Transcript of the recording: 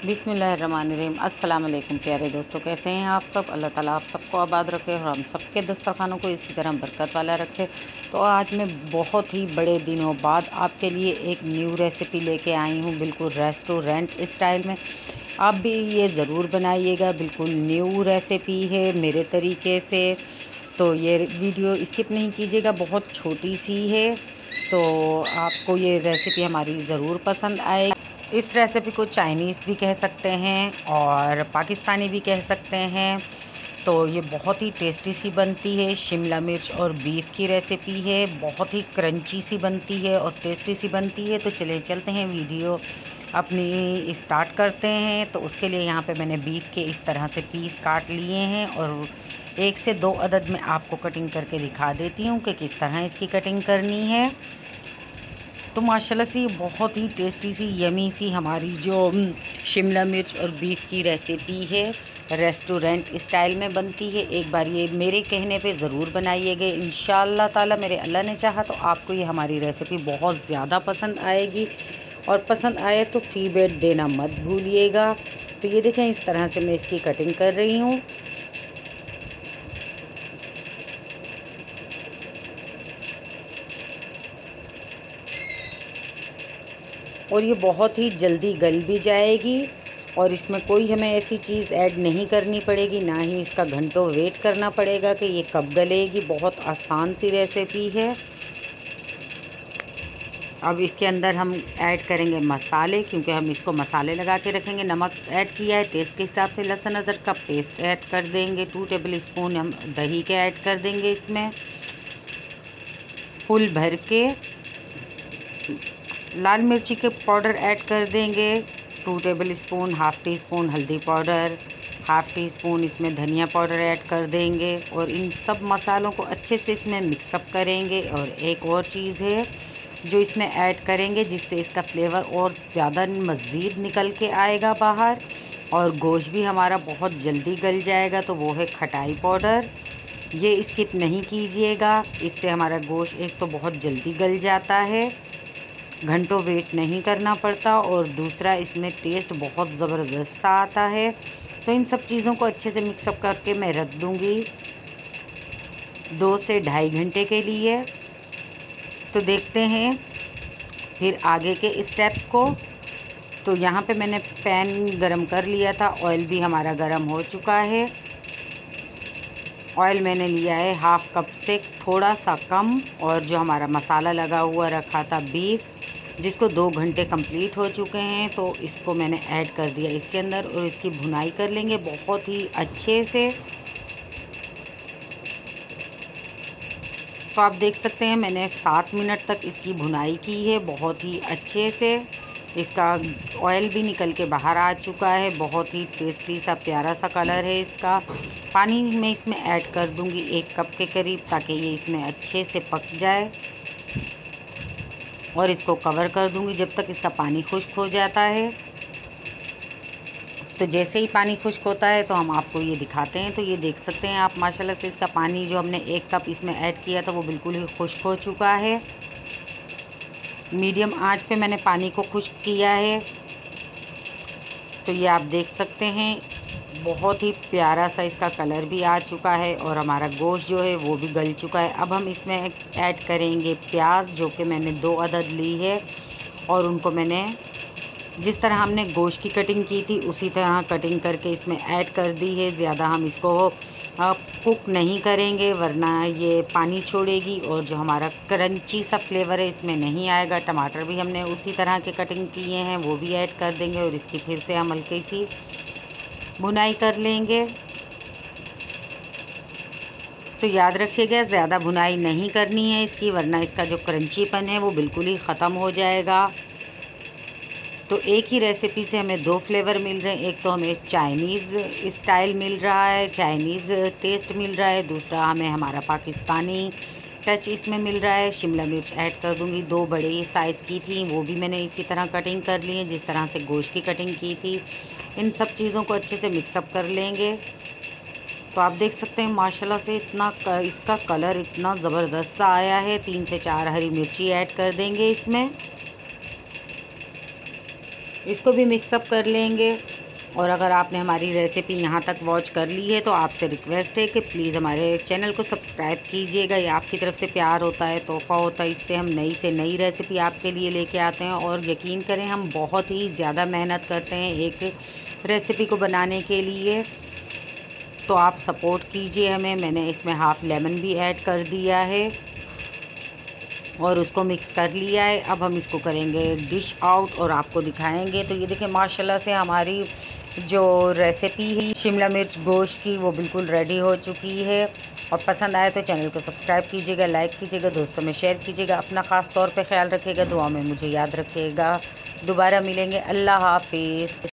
बिस्मिल्लाहिर्रहमानिर्रहीम। अस्सलाम वालेकुम प्यारे दोस्तों, कैसे हैं आप सब। अल्लाह ताला आप सबको आबाद रखे और हम सबके दस्तरखानों को इसी तरह बरकत वाला रखे। तो आज मैं बहुत ही बड़े दिनों बाद आपके लिए एक न्यू रेसिपी लेके आई हूँ, बिल्कुल रेस्टोरेंट स्टाइल में। आप भी ये ज़रूर बनाइएगा, बिल्कुल न्यू रेसिपी है मेरे तरीके से। तो ये वीडियो स्किप नहीं कीजिएगा, बहुत छोटी सी है, तो आपको ये रेसिपी हमारी ज़रूर पसंद आएगी। इस रेसिपी को चाइनीज़ भी कह सकते हैं और पाकिस्तानी भी कह सकते हैं। तो ये बहुत ही टेस्टी सी बनती है, शिमला मिर्च और बीफ की रेसिपी है, बहुत ही क्रंची सी बनती है और टेस्टी सी बनती है। तो चले चलते हैं, वीडियो अपनी स्टार्ट करते हैं। तो उसके लिए यहाँ पे मैंने बीफ के इस तरह से पीस काट लिए हैं और 1 से 2 अदद में आपको कटिंग करके दिखा देती हूँ कि किस तरह इसकी कटिंग करनी है। तो माशाल्लाह से बहुत ही टेस्टी सी यमी सी हमारी जो शिमला मिर्च और बीफ की रेसिपी है, रेस्टोरेंट स्टाइल में बनती है। एक बार ये मेरे कहने पे ज़रूर बनाइएगा, इंशाअल्लाह ताला मेरे अल्लाह ने चाहा तो आपको ये हमारी रेसिपी बहुत ज़्यादा पसंद आएगी। और पसंद आए तो फीडबैक देना मत भूलिएगा। तो ये देखें, इस तरह से मैं इसकी कटिंग कर रही हूँ। और ये बहुत ही जल्दी गल भी जाएगी और इसमें कोई हमें ऐसी चीज़ ऐड नहीं करनी पड़ेगी, ना ही इसका घंटों वेट करना पड़ेगा कि ये कब गलेगी। बहुत आसान सी रेसिपी है। अब इसके अंदर हम ऐड करेंगे मसाले, क्योंकि हम इसको मसाले लगा के रखेंगे। नमक ऐड किया है टेस्ट के हिसाब से, लहसुन अदरक का पेस्ट ऐड कर देंगे, 2 टेबल स्पून हम दही के ऐड कर देंगे इसमें फुल भर के। लाल मिर्ची के पाउडर ऐड कर देंगे 2 table spoon, half tea spoon हल्दी पाउडर, हाफ़ टी स्पून इसमें धनिया पाउडर ऐड कर देंगे और इन सब मसालों को अच्छे से इसमें मिक्सअप करेंगे। और एक और चीज़ है जो इसमें ऐड करेंगे जिससे इसका फ्लेवर और ज़्यादा मज़ीद निकल के आएगा बाहर और गोश्त भी हमारा बहुत जल्दी गल जाएगा, तो वो है खटाई पाउडर। ये स्किप नहीं कीजिएगा, इससे हमारा गोश्त एक तो बहुत जल्दी गल जाता है, घंटों वेट नहीं करना पड़ता, और दूसरा इसमें टेस्ट बहुत ज़बरदस्त आता है। तो इन सब चीज़ों को अच्छे से मिक्सअप करके मैं रख दूँगी 2 से ढाई घंटे के लिए। तो देखते हैं फिर आगे के स्टेप को। तो यहाँ पे मैंने पैन गरम कर लिया था, ऑयल भी हमारा गरम हो चुका है। ऑयल मैंने लिया है हाफ़ कप से थोड़ा सा कम, और जो हमारा मसाला लगा हुआ रखा था बीफ, जिसको 2 घंटे कंप्लीट हो चुके हैं, तो इसको मैंने ऐड कर दिया इसके अंदर और इसकी भुनाई कर लेंगे बहुत ही अच्छे से। तो आप देख सकते हैं मैंने 7 मिनट तक इसकी भुनाई की है बहुत ही अच्छे से। इसका ऑयल भी निकल के बाहर आ चुका है, बहुत ही टेस्टी सा प्यारा सा कलर है इसका। पानी मैं इसमें ऐड कर दूंगी 1 कप के करीब, ताकि ये इसमें अच्छे से पक जाए। और इसको कवर कर दूंगी जब तक इसका पानी खुश्क हो जाता है। तो जैसे ही पानी खुश्क होता है तो हम आपको ये दिखाते हैं। तो ये देख सकते हैं आप माशाल्लाह से इसका पानी जो हमने 1 कप इसमें ऐड किया था वो बिल्कुल ही खुश्क हो चुका है। मीडियम आंच पे मैंने पानी को खुश्क किया है। तो ये आप देख सकते हैं बहुत ही प्यारा सा इसका कलर भी आ चुका है और हमारा गोश्त जो है वो भी गल चुका है। अब हम इसमें ऐड करेंगे प्याज, जो कि मैंने 2 अदद ली है और उनको मैंने जिस तरह हमने गोश्त की कटिंग की थी उसी तरह कटिंग करके इसमें ऐड कर दी है। ज़्यादा हम इसको कुक नहीं करेंगे, वरना ये पानी छोड़ेगी और जो हमारा क्रंची सा फ्लेवर है इसमें नहीं आएगा। टमाटर भी हमने उसी तरह के कटिंग किए हैं, वो भी ऐड कर देंगे और इसकी फिर से हम हल्की सी भुनाई कर लेंगे। तो याद रखिएगा ज़्यादा भुनाई नहीं करनी है इसकी, वरना इसका जो क्रंचीपन है वो बिल्कुल ही ख़त्म हो जाएगा। तो एक ही रेसिपी से हमें 2 फ्लेवर मिल रहे हैं, एक तो हमें चाइनीज़ स्टाइल मिल रहा है, चाइनीज़ टेस्ट मिल रहा है, दूसरा हमें हमारा पाकिस्तानी टच इसमें मिल रहा है। शिमला मिर्च ऐड कर दूंगी, 2 बड़े साइज़ की थी, वो भी मैंने इसी तरह कटिंग कर ली है जिस तरह से गोश्त की कटिंग की थी। इन सब चीज़ों को अच्छे से मिक्सअप कर लेंगे। तो आप देख सकते हैं माशाल्लाह से इसका कलर इतना ज़बरदस्त सा आया है। 3 से 4 हरी मिर्ची ऐड कर देंगे इसमें। इसको भी मिक्सअप कर लेंगे। और अगर आपने हमारी रेसिपी यहाँ तक वॉच कर ली है तो आपसे रिक्वेस्ट है कि प्लीज़ हमारे चैनल को सब्सक्राइब कीजिएगा। ये आपकी तरफ से प्यार होता है, तोहफ़ा होता है। इससे हम नई से नई रेसिपी आपके लिए लेके आते हैं। और यकीन करें, हम बहुत ही ज़्यादा मेहनत करते हैं एक रेसिपी को बनाने के लिए, तो आप सपोर्ट कीजिए हमें। मैंने इसमें हाफ़ लेमन भी ऐड कर दिया है और उसको मिक्स कर लिया है। अब हम इसको करेंगे डिश आउट और आपको दिखाएंगे। तो ये देखिए, माशाल्लाह से हमारी जो रेसिपी है शिमला मिर्च गोश्त की, वो बिल्कुल रेडी हो चुकी है। और पसंद आए तो चैनल को सब्सक्राइब कीजिएगा, लाइक कीजिएगा, दोस्तों में शेयर कीजिएगा। अपना ख़ास तौर पे ख्याल रखिएगा, दुआ में मुझे याद रखिएगा। दोबारा मिलेंगे। अल्लाह हाफिज़।